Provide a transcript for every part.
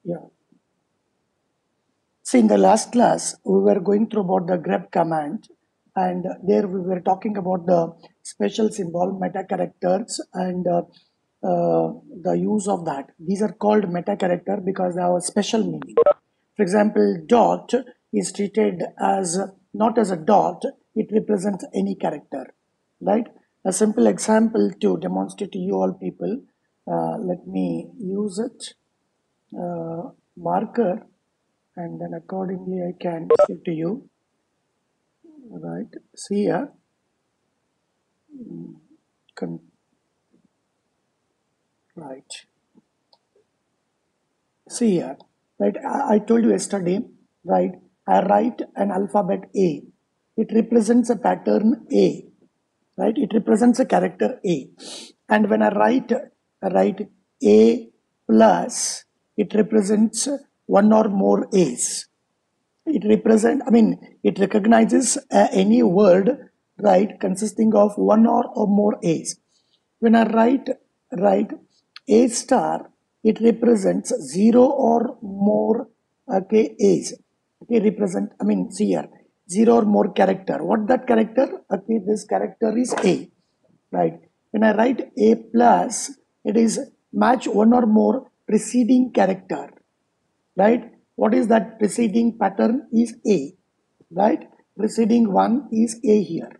Yeah. See, in the last class, we were going through about the grep command, and there we were talking about the special symbol, meta characters, and the use of that. These are called meta character because they have a special meaning. For example, dot is treated as not as a dot, it represents any character, right? A simple example to demonstrate to you all people, let me use it. Marker, and then accordingly I can say to you, right? See here, right? See here, right? I told you yesterday, right? I write an alphabet A. It represents a pattern A, right? It represents a character A. And when I write A plus, it represents one or more A's. It recognizes any word, right, consisting of one or more A's. When I write A star, it represents zero or more, okay, A's. Okay, see here, zero or more character. What that character? Okay, this character is A, right? When I write A plus, it is match one or more preceding character, right? What is that preceding pattern is A, right? Preceding one is A here,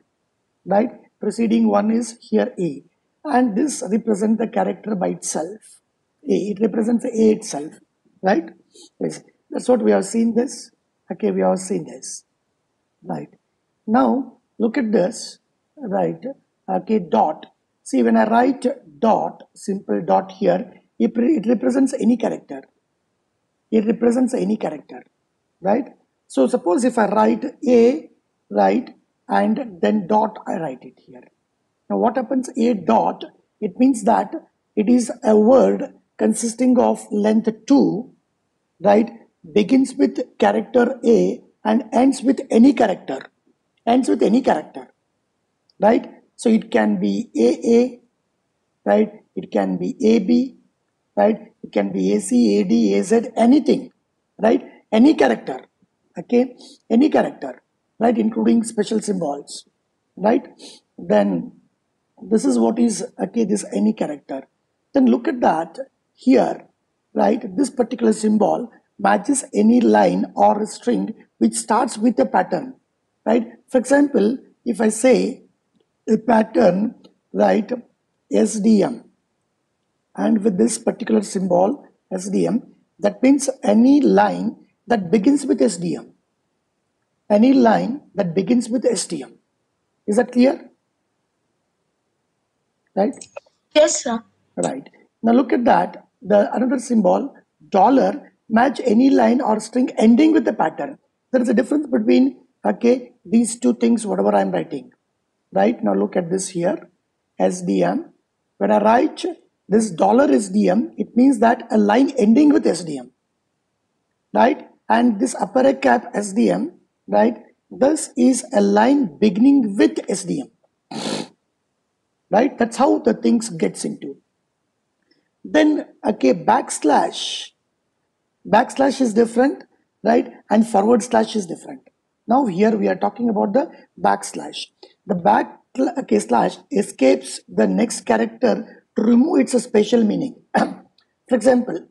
right? Preceding one is here A, and this represents the character by itself. A, it represents A itself, right? Yes, that's what we have seen this. Okay, we have seen this, right? Now look at this, right? Okay, dot. See, when I write dot, simple dot here, it represents any character. It represents any character, right? So suppose if I write A, right, and then dot, I write it here. Now what happens? A dot, it means that it is a word consisting of length 2, right, begins with character A and ends with any character, right? So it can be AA, right? It can be AB, right? It can be AC, AD, AZ, anything, right? Any character, okay? Any character, right? Including special symbols, right? Then this is what is, okay, this any character. Then look at that here, right? This particular symbol matches any line or string which starts with a pattern, right? For example, if I say a pattern, right, SDM, and with this particular symbol SDM, that means any line that begins with SDM, any line that begins with SDM. Is that clear? Right? Yes, sir. Right. Now look at that. The another symbol, dollar, match any line or string ending with the pattern. There is a difference between, okay, these two things, whatever I'm writing. Right? Now look at this here, SDM. When I write this dollar SDM, it means that a line ending with SDM. Right? And this upper cap SDM, right? This is a line beginning with SDM. Right? That's how the things gets into. Then, okay, backslash is different, right? And forward slash is different. Now here we are talking about the backslash. The slash escapes the next character to remove its special meaning. For example,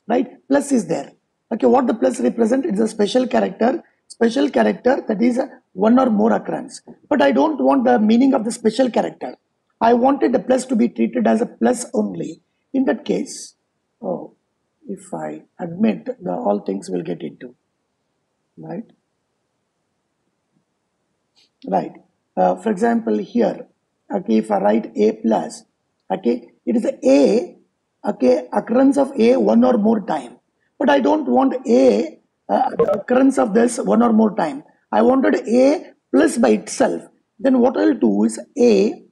right, plus is there. Okay, what the plus represent is a special character that is one or more occurrence. But I don't want the meaning of the special character. I wanted the plus to be treated as a plus only. In that case, oh, if I admit, the all things will get into, right? Right. For example, here, okay, if I write A plus, okay, it is A, okay, occurrence of A one or more time. But I don't want A, the occurrence of this one or more time. I wanted A plus by itself. Then what I'll do is A,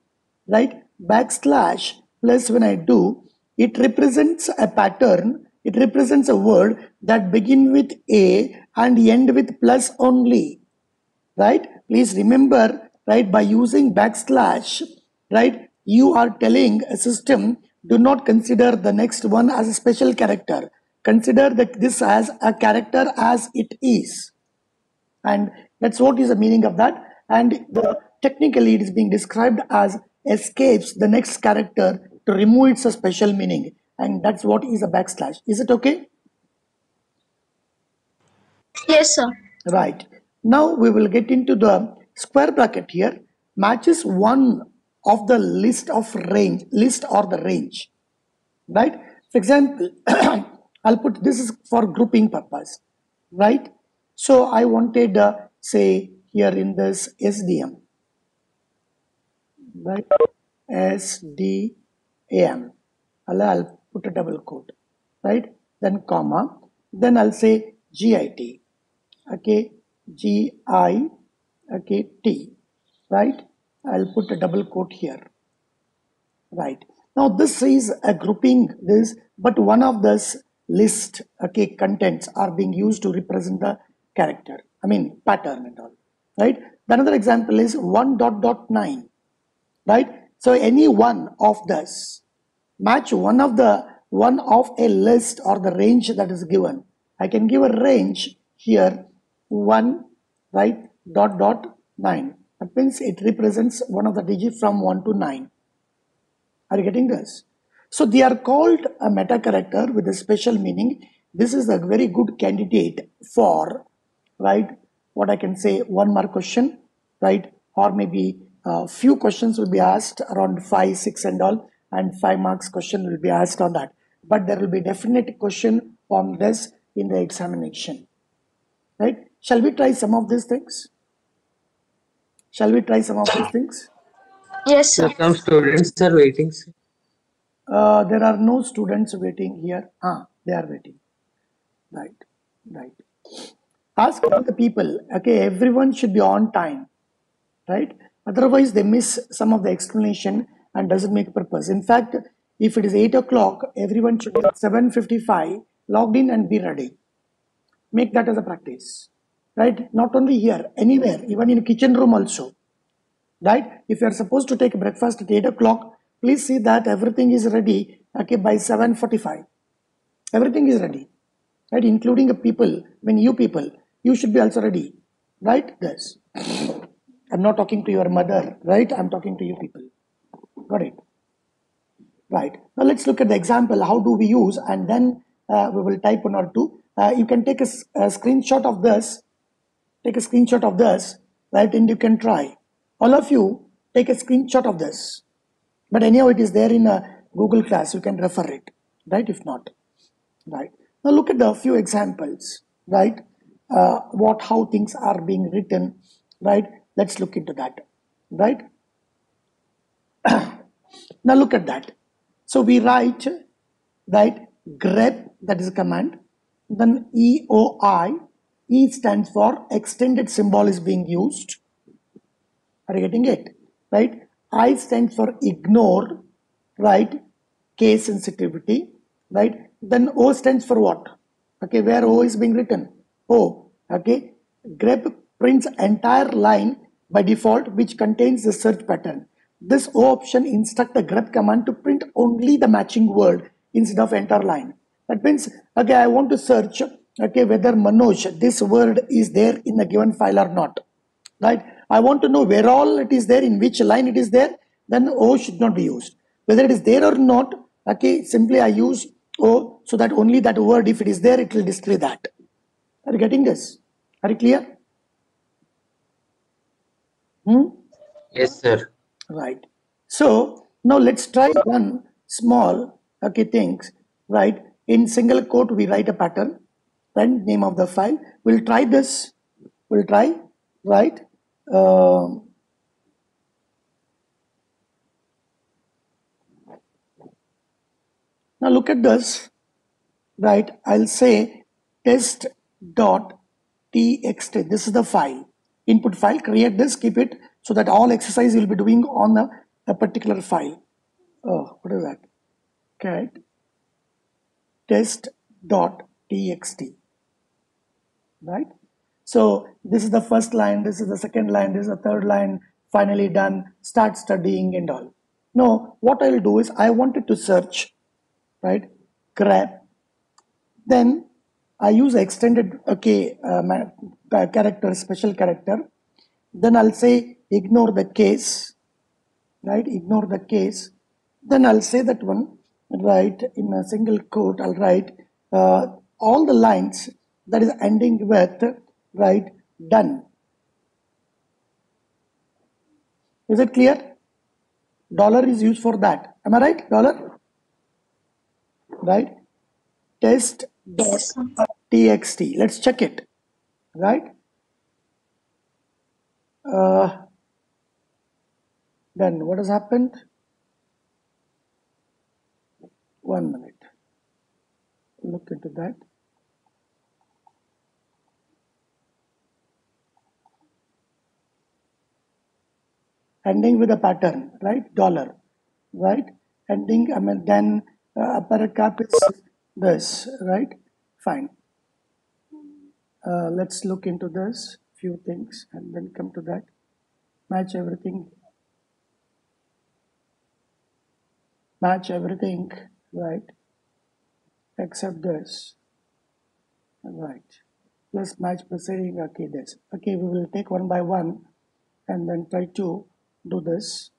right, backslash plus when I do, it represents a pattern, it represents a word that begin with A and end with plus only, right? Please remember, right, by using backslash, right, you are telling a system, do not consider the next one as a special character. consider this as a character as it is, and that's what is the meaning of that. And technically it is being described as escapes the next character to remove its special meaning, and that's what is a backslash. Is it okay? Yes, sir. Right. Now we will get into the square bracket here. Matches one of the list of range, list or the range. Right. For example, I'll put this is for grouping purpose. Right. So I wanted say here in this SDM. Right. SDAM. I'll put a double quote. Right. Then comma. Then I'll say GIT. Okay, GI, okay, T, right? I'll put a double quote here, right? Now this is a grouping this, but one of this list, okay, contents are being used to represent the character, I mean pattern and all, right? Another example is 1.9, right? So any one of this match one of a list or the range that is given. I can give a range here 1, right, dot 9. That means it represents one of the digits from 1 to 9. Are you getting this? So they are called a meta character with a special meaning. This is a very good candidate for, right, what I can say, 1 mark question, right, or maybe a few questions will be asked around 5, 6 and all, and 5 marks question will be asked on that. But there will be definite question on this in the examination, right? Shall we try some of these things? Shall we try some of these things? Yes, So sir. some students are waiting. Sir. There are no students waiting here. They are waiting. Right, right. Ask all the people. Okay, everyone should be on time, right? Otherwise, they miss some of the explanation and doesn't make purpose. In fact, if it is 8 o'clock, everyone should be at 7:55 logged in and be ready. Make that as a practice, right? Not only here, anywhere, even in kitchen room also, right? If you are supposed to take breakfast at 8 o'clock, please see that everything is ready. Okay, by 7:45, everything is ready, right? Including the people. When you people, you should be also ready, right? Yes. I'm not talking to your mother, right? I'm talking to you people. Got it? Right. Now let's look at the example. How do we use? And then we will type 1 or 2. You can take a screenshot of this. Take a screenshot of this, right? And you can try. All of you take a screenshot of this. But anyhow, it is there in a Google class. You can refer it, right? If not, right. Now look at the few examples, right? How things are being written, right? Let's look into that, right? Now look at that. So we write, right, grep, that is a command. Then EOI, E stands for extended symbol is being used. Are you getting it? Right? I stands for ignore, right? Case sensitivity, right? Then O stands for what? Okay, where O is being written? O, okay? grep prints entire line by default which contains the search pattern. This O option instructs the grep command to print only the matching word instead of entire line. That means, okay, I want to search, okay, whether Manoj, this word is there in a given file or not, right? I want to know where all it is there, in which line it is there, then O should not be used. Whether it is there or not, okay, simply I use O so that only that word, if it is there, it will display that. Are you getting this? Are you clear? Yes, sir. Right. So now let's try one small, okay, things, right? In single quote, we write a pattern, then name of the file. We'll try this. We'll try, right? Now look at this, right? I'll say test.txt. This is the file, input file. Create this, keep it so that all exercise you'll be doing on a particular file. Oh, what is that? Cat test.txt, right? So this is the first line, this is the second line, this is the third line, finally done, start studying and all. No, what I'll do is I wanted to search, right, grep Then I use extended character, special character. Then I'll say ignore the case, right? Ignore the case. Then I'll say that one, right? In a single quote, I'll write all the lines that is ending with, right, done. Is it clear? Dollar is used for that. Am I right? Dollar, right? Test Yes, sir. txt. Let's check it, right? Then what has happened? 1 minute. Look into that. Ending with a pattern, right? Dollar, right? Ending, I mean, then upper cap is this, right? Fine. Let's look into this few things and then come to that. Match everything, right? Except this, right? Let's match preceding, okay, this. Okay, we will take one by one and then try to do this.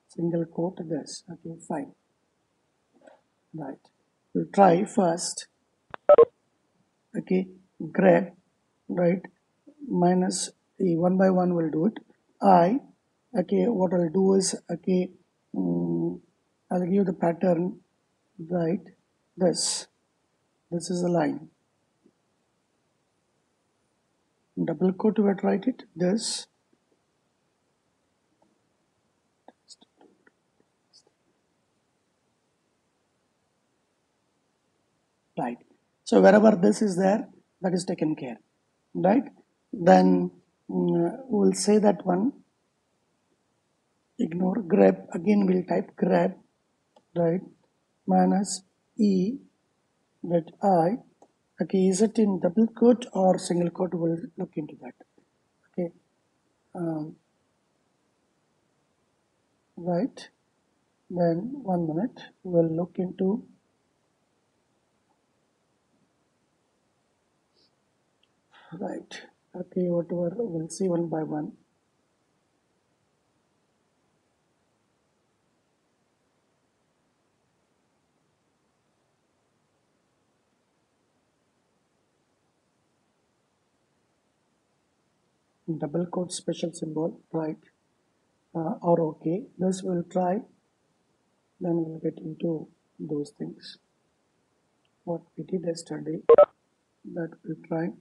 Single quote this. Okay, fine. Right. We'll try first. Okay, grab, right? Minus the one by one will do it. Okay, what I'll do is, okay, I'll give the pattern, right? This is a line. Double quote, we write it. This. Right. So wherever this is there, that is taken care, right? Then we'll say that one. Ignore grep. Again, we'll type grep, right? Minus e that I. Okay, is it in double quote or single quote? We'll look into that. Okay, right. Then 1 minute. We'll look into. Right. Okay, whatever, we'll see one by one. Double quote special symbol, right? Or okay, this we'll try. Then we'll get into those things. What we did yesterday, that we'll try.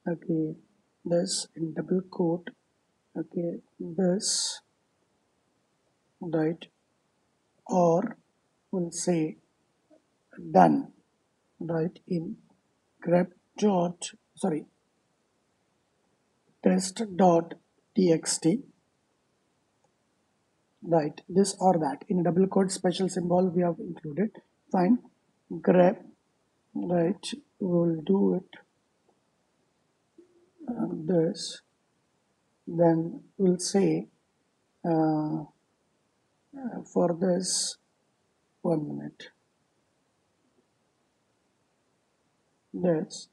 Okay, this in double quote. Okay, this, right? Or we'll say done, right? In grep dot, sorry, test dot txt, right? This or that in double quote special symbol we have included. Fine. Grep, right? We'll do it. This. Then we'll say for this 1 minute. This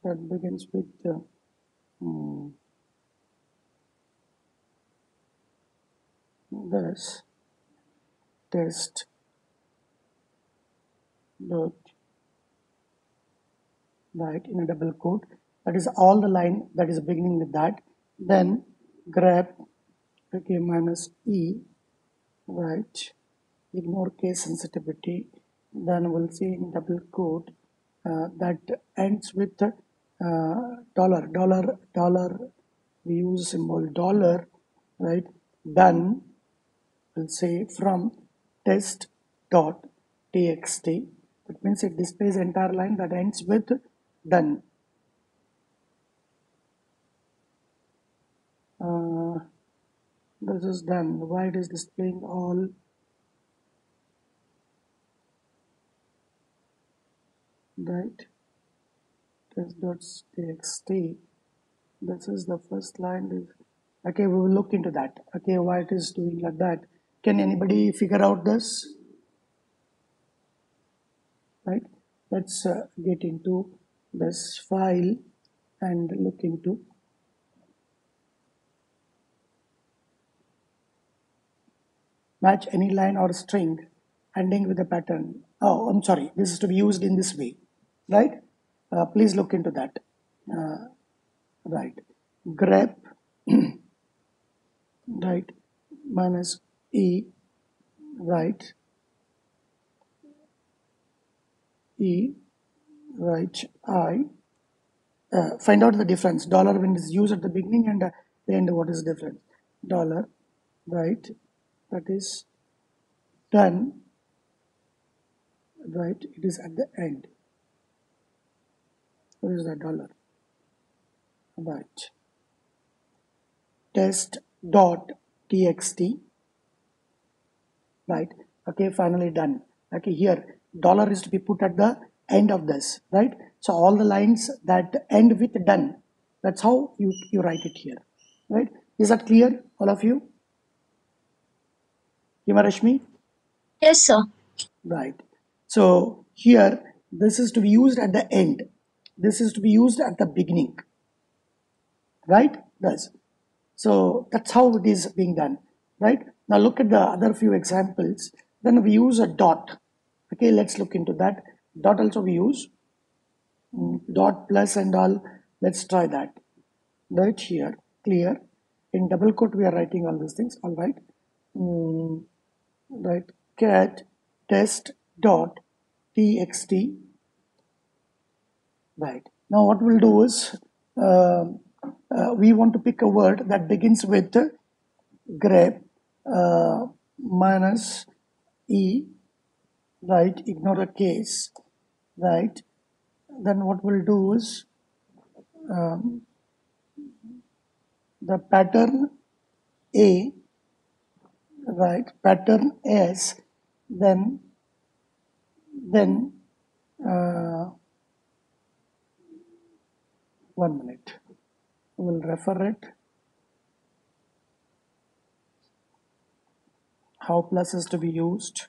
that begins with this test dot, right, in a double quote. That is all the line that is beginning with that. Then grep, okay, minus e, right? Ignore case sensitivity. Then we'll see in double quote that ends with dollar. We use symbol dollar, right? Done. We'll say from test dot txt. That means it displays entire line that ends with done. This is done. Why it is displaying all? Right? Test.txt. This is the first line. Okay, we will look into that. Okay, why it is doing like that? Can anybody figure out this? right? Let's get into this file and look into match any line or string ending with a pattern. Oh, I'm sorry, this is to be used in this way, right? Please look into that. Right, grep right minus e right e right I find out the difference. Dollar when is used at the beginning and the end, what is the difference? Dollar right, that is done right, it is at the end. What is the dollar? Right, test dot txt, right? Okay, finally done. Okay, here dollar is to be put at the end of this, right? So all the lines that end with done, that's how you write it here, right? Is that clear, all of you? Himarashmi? Yes, sir. Right. So here this is to be used at the end, this is to be used at the beginning, right? Does so that's how it is being done, right? Now look at the other few examples. Then we use a dot. Okay, let's look into that. Dot also we use dot plus and all. Let's try that. Right here, clear. In double quote we are writing all these things. All right. Right. Cat test dot txt. Right. Now what we'll do is we want to pick a word that begins with grep minus e, right? Ignore a case, right? Then what we'll do is the pattern A, right? Pattern S, then uh, 1 minute. We'll refer it. How plus is to be used,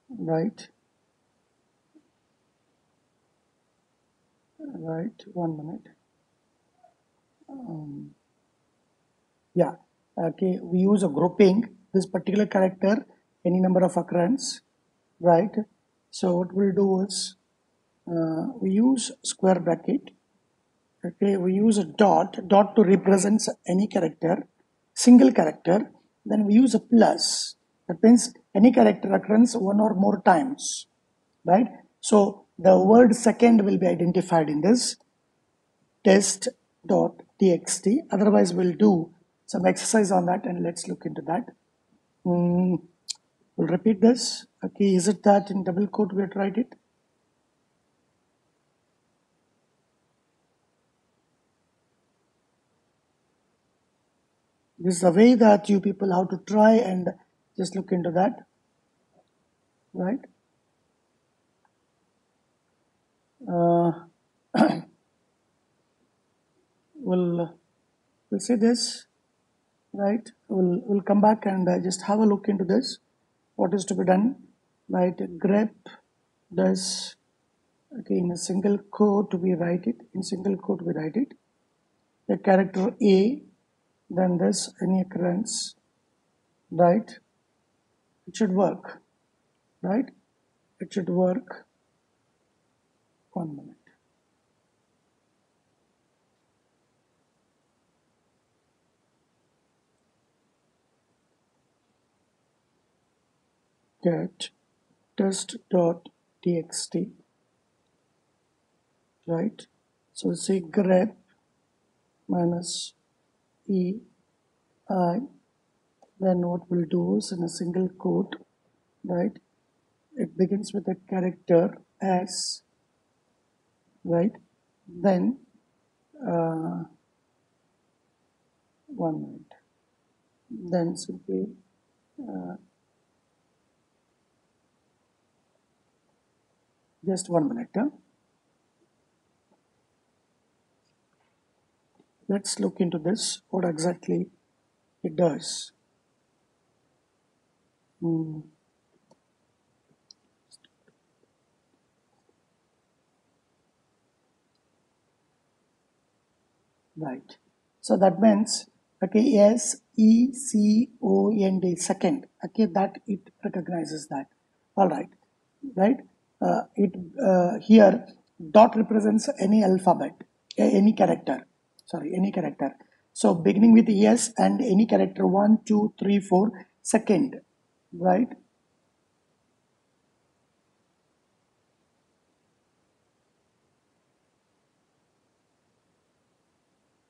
right? Right. 1 minute. Yeah. Okay. We use a grouping. This particular character, any number of occurrence, right? So what we'll do is we use square bracket. Okay, we use a dot to represent any character, single character. Then we use a plus. That means any character occurs one or more times, right? So the word second will be identified in this test.txt. Otherwise, we'll do some exercise on that and let's look into that. We'll repeat this. Okay, is it that in double quote we have tried it? This is the way that you people have to try and just look into that, right? We'll see this, right? We'll come back and just have a look into this. What is to be done, right? Grep does, okay, in a single quote we write it. In single quote we write it. The character A, then this any occurrence, right? It should work, right? It should work. 1 minute. Get test.txt, right? So say grep minus e I, then what we'll do is in a single quote, right? It begins with a character S, right? Then 1 minute. Then simply just 1 minute. Huh? Let's look into this, what exactly it does. right? So that means, okay, SECOND, second, okay, that it recognizes that. All right, right? It here dot represents any alphabet, any character. Sorry, any character. So beginning with S and any character 1, 2, 3, 4, second, right?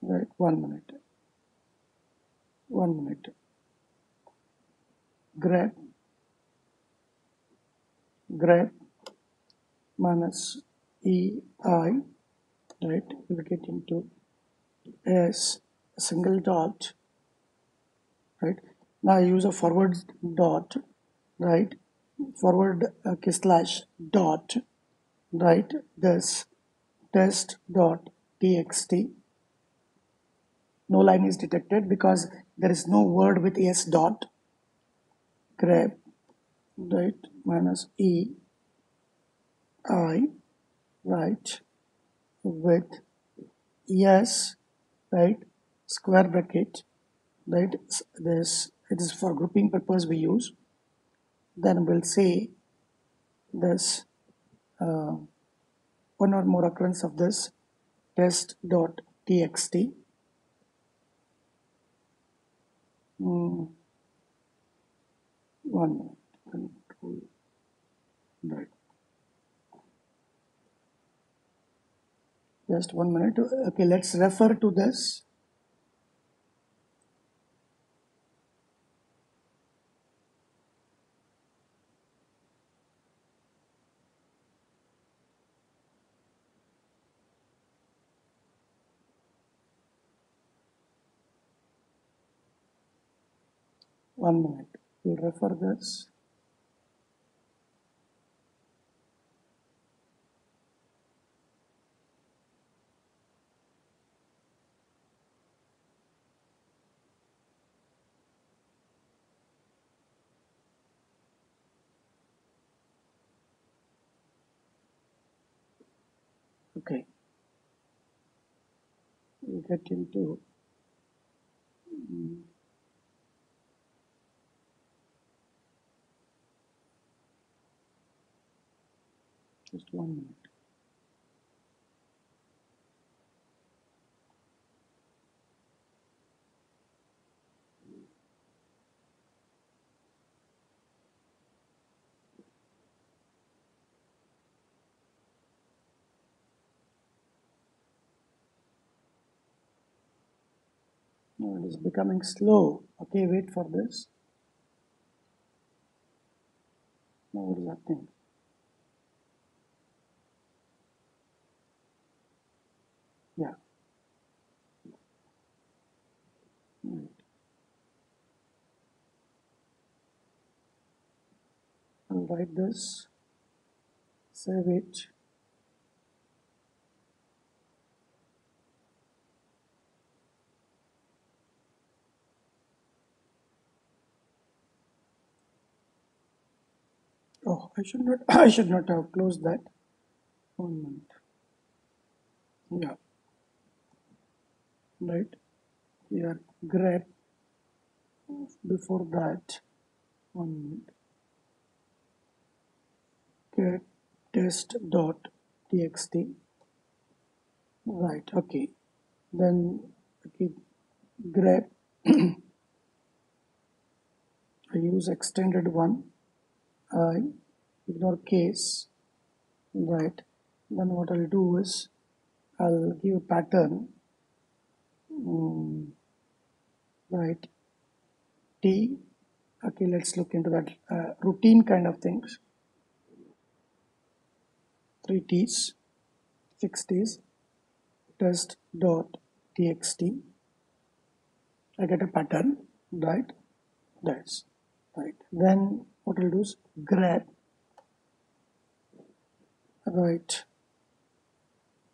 Right. 1 minute. 1 minute. Grep, grep minus EI, right? You will get into S single dot, right? Now I use a forward dot, right? Forward slash dot, right? This test dot txt. No line is detected because there is no word with S dot. Grep, right? Minus E I, right? With yes, right, square bracket, right, this it is for grouping purpose we use. Then we'll say this one or more occurrence of this test dot txt. mm, 1 minute. Control, right, just 1 minute. Okay, let's refer to this. One minute, we'll refer this. Okay, we get into just 1 minute. No, it is becoming slow. Okay, wait for this. Now what is happening? Yeah. Right. I'll write this, save it. Oh, I should not I should not have closed that. 1 minute. Yeah, right. Here grep before that 1 minute. Get test dot txt. Right, okay. Then okay, grep I use extended one. I ignore case. Right. Then what I'll do is I'll give a pattern. Right. T. Okay, let's look into that routine kind of things. 3 T's, 6 T's, test dot txt. I get a pattern, right? That's right. Then what I'll do is grep, right?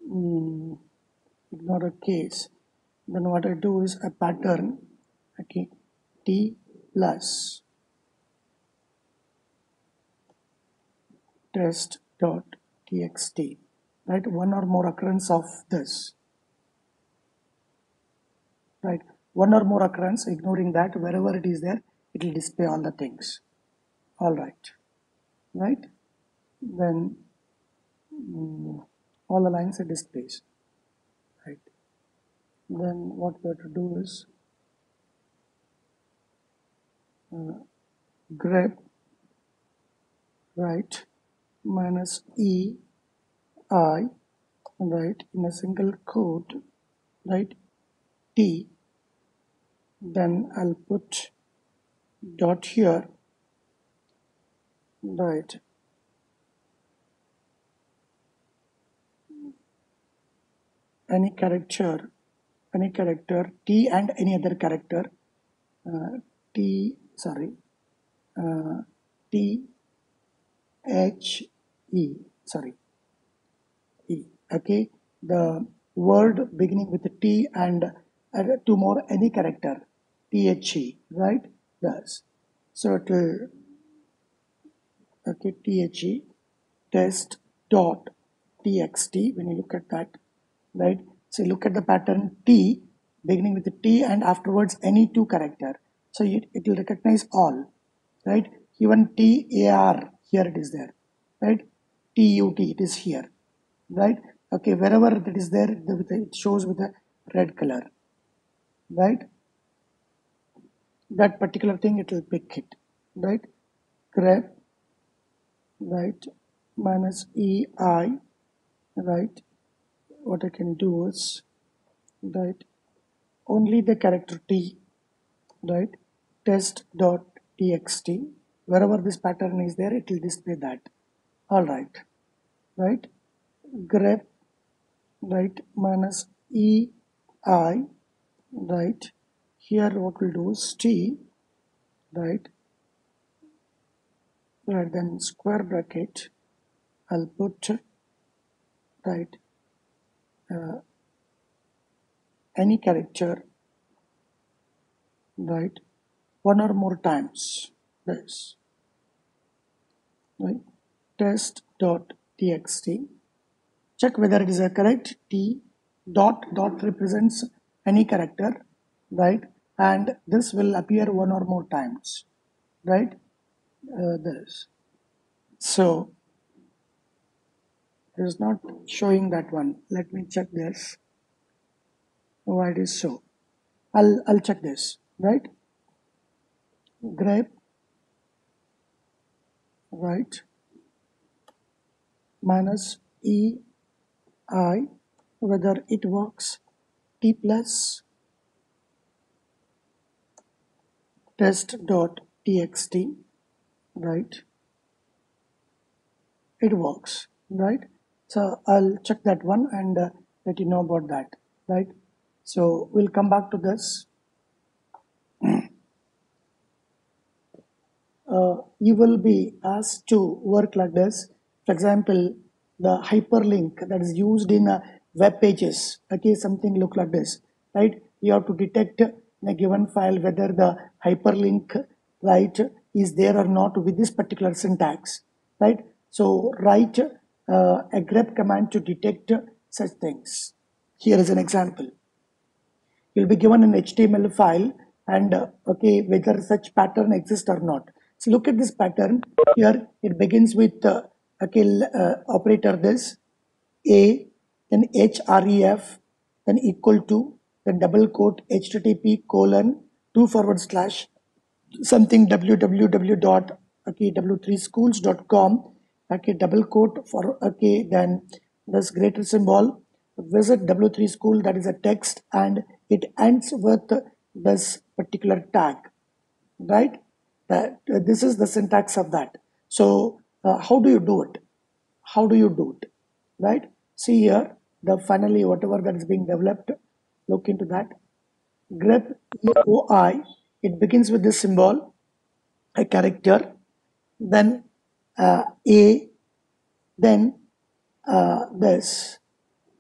Ignore a case. Then what I do is a pattern, okay? T plus test dot txt, right? One or more occurrence of this. right? One or more occurrence, ignoring that, wherever it is there, it will display all the things. All right, right? Then all the lines are displayed, right? Then what we have to do is grep, right, minus e I, right, in a single quote, right, t, then I'll put dot here, right, any character t and any other character, t, sorry, t h e, sorry, e, okay, the word beginning with t and two more any character, the, right, yes, so it will, okay, the test dot txt. When you look at that, right, so look at the pattern t beginning with the t and afterwards any two character, so it will recognize all, right? Even tar, here it is there, right? Tut, it is here, right? Okay, wherever it is there, it shows with a red color, right? That particular thing, it will pick it, right? Grep, right, minus ei, right, what I can do is, right, only the character t, right, test dot txt, wherever this pattern is there, it will display that. All right, right, grep, right, minus e I, right, here what we'll do is t, right, right, then square bracket, I'll put, right, any character, right, one or more times, this, right, test dot txt, check whether it is a correct. T dot represents any character, right, and this will appear one or more times, right, this, so it is not showing that one. Let me check this, why it is so. I'll check this, right, grep, right, minus e I, whether it works, t plus test dot txt, right, it works, right? So I'll check that one and let you know about that, right? So we'll come back to this. You will be asked to work like this. For example, the hyperlink that is used in web pages, okay, something look like this, right? You have to detect in a given file whether the hyperlink, right, is there or not with this particular syntax, right? So write a grep command to detect such things. Here is an example. You'll be given an HTML file and okay, whether such pattern exists or not. So look at this pattern here. It begins with okay, operator this a, then href, then equal to, then double quote http colon 2 / something www dot okay w3schools.com, okay, double quote for okay, then this greater symbol, visit w3 school, that is a text, and it ends with this particular tag, right? That this is the syntax of that. So how do you do it? How do you do it, right? See here, the finally whatever that is being developed, look into that. Grep EOI, it begins with this symbol, a character, then a, then this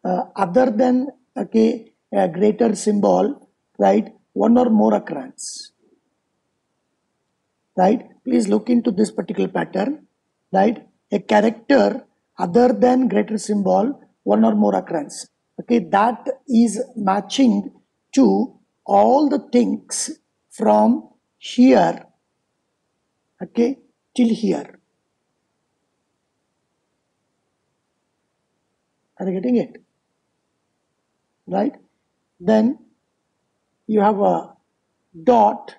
other than okay, a greater symbol, right, one or more occurrence, right? Please look into this particular pattern, right? A character other than greater symbol, one or more occurrence, okay, that is matching to all the things from here, okay, till here. Are you getting it? Right? Then you have a dot,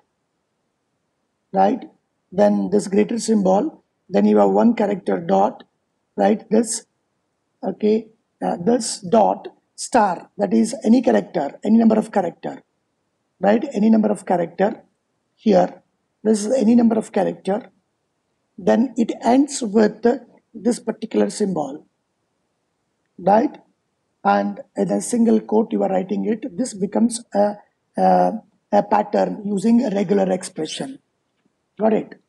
right? Then this greater symbol, then you have one character dot, right? This, okay, this dot, star, that is any character, any number of character, right? Any number of character here. This is any number of character. Then it ends with this particular symbol, right? And in a single quote you are writing it. This becomes a pattern using a regular expression. Got it?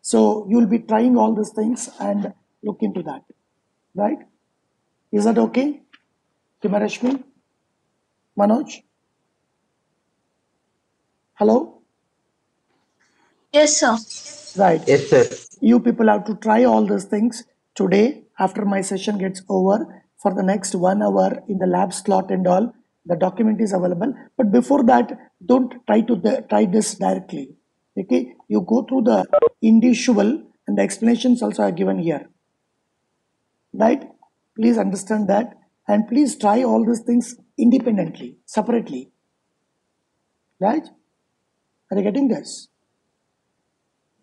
So you'll be trying all these things and look into that, right? Is that okay? Kimarashmi? Manoj? Hello? Yes, sir. Right. Yes, sir. You people have to try all these things today after my session gets over. For the next 1 hour in the lab slot and all, the document is available. But before that, don't try to try this directly. Okay, you go through the individual and the explanations also are given here. Right? Please understand that and please try all these things independently, separately. Right? Are you getting this?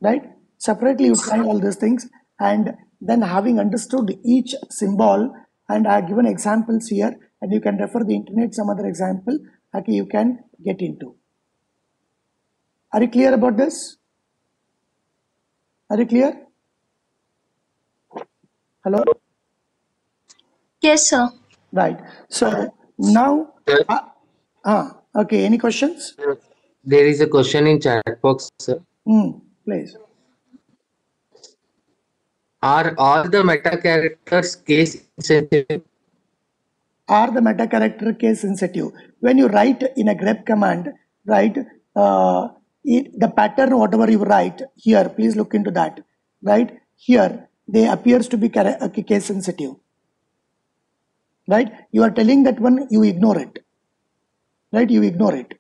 Right? Separately you try all these things, and then having understood each symbol, and I have given examples here, and you can refer the internet some other example, okay, you can get into. Are you clear about this? Are you clear? Hello? Yes, sir. Right. So now, Sir, okay, any questions? there is a question in chat box, sir. Please. Are all the meta characters case sensitive? Are the meta character case sensitive? When you write in a grep command, right, the pattern whatever you write here, please look into that, right? Here they appears to be case sensitive, right? You are telling that one, you ignore it, right? You ignore it,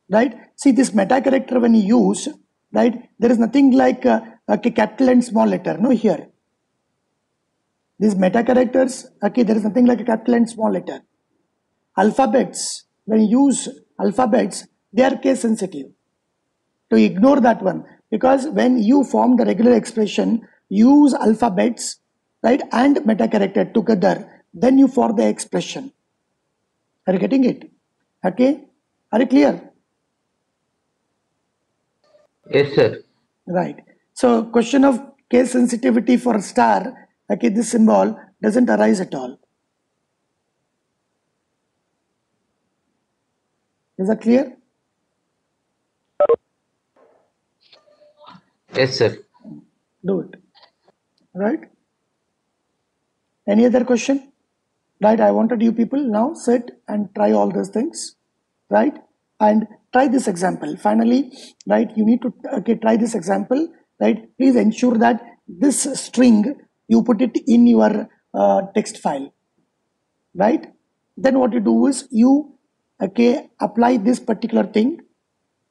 right? See this meta character when you use, right? There is nothing like a capital and small letter, no here. These meta characters, okay, there is nothing like a capital and small letter. Alphabets, when you use alphabets, they are case sensitive. To ignore that one, because when you form the regular expression, use alphabets, right, and meta character together, then you form the expression. Are you getting it? Okay, are you clear? Yes, sir. Right. So question of case sensitivity for star, okay, this symbol doesn't arise at all. Is that clear? Yes, sir. Do it. Right? Any other question? Right? I wanted you people now sit and try all those things. Right? And try this example. Finally, right? You need to try this example. Right? Please ensure that this string you put it in your text file. Right? Then what you do is you apply this particular thing,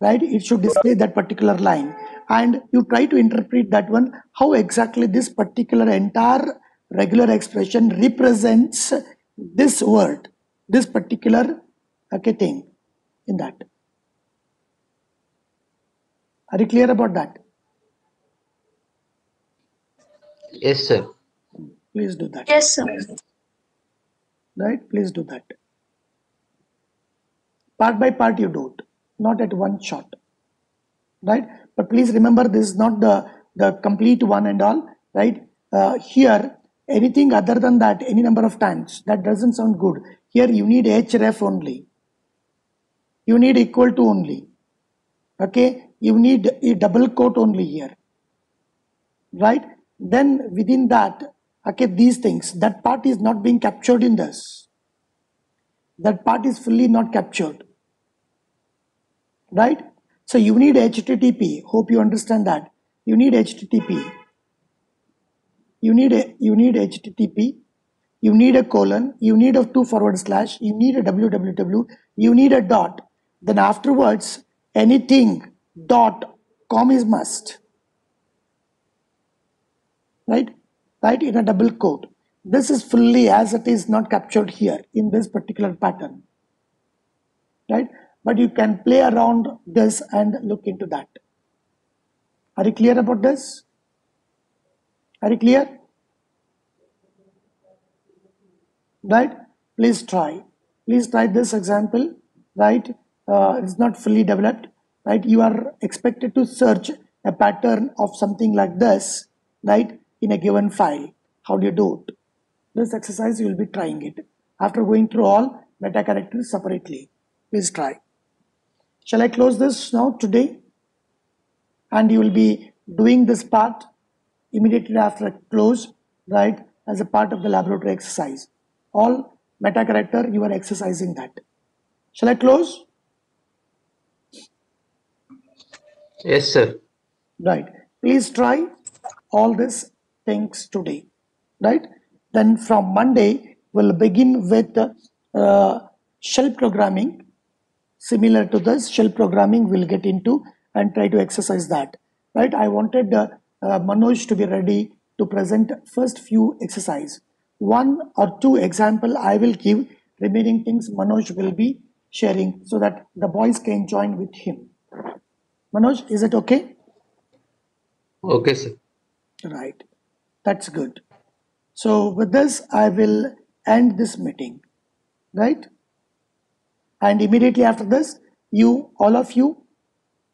right? It should display that particular line, and you try to interpret that one, how exactly this particular entire regular expression represents this word, this particular thing in that. Are you clear about that? Yes, sir. Please do that. Yes, sir. Right? Please do that. Part by part you do it, not at one shot. Right? But please remember, this is not the complete one and all, right? Here, anything other than that, any number of times, that doesn't sound good. Here you need href only. You need equal to only. Okay? You need a double quote only here. Right? Then within that, okay, these things, that part is not being captured in this. That part is fully not captured. Right? So you need HTTP. Hope you understand that. You need HTTP. You need HTTP. You need a colon. You need a 2/, you need a www. You need a dot. Then afterwards, anything dot com is must. Right? Right in a double quote. This is fully as it is not captured here in this particular pattern. Right? But you can play around this and look into that. Are you clear about this? Are you clear? Right? Please try. Please try this example. Right? It's not fully developed. Right? You are expected to search a pattern of something like this. Right? In a given file. How do you do it? This exercise you will be trying it after going through all meta characters separately. Please try. Shall I close this now today? And you will be doing this part immediately after I close, right, as a part of the laboratory exercise. All meta character, you are exercising that. Shall I close? Yes, sir. Right. Please try all these things today. Right. Then from Monday, we'll begin with shell programming. Similar to this, shell programming we'll get into and try to exercise that. Right. I wanted Manoj to be ready to present first few exercise. 1 or 2 example I will give. Remaining things Manoj will be sharing so that the boys can join with him. Manoj, is it okay? Okay, sir. Right. That's good. So with this, I will end this meeting. Right? And immediately after this, you, all of you,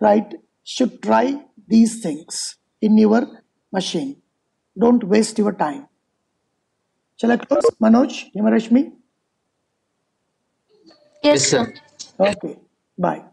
right, should try these things in your machine. Don't waste your time. Shall I close? Manoj, Himarashmi? Yes, Yes, sir. sir. Okay. Bye.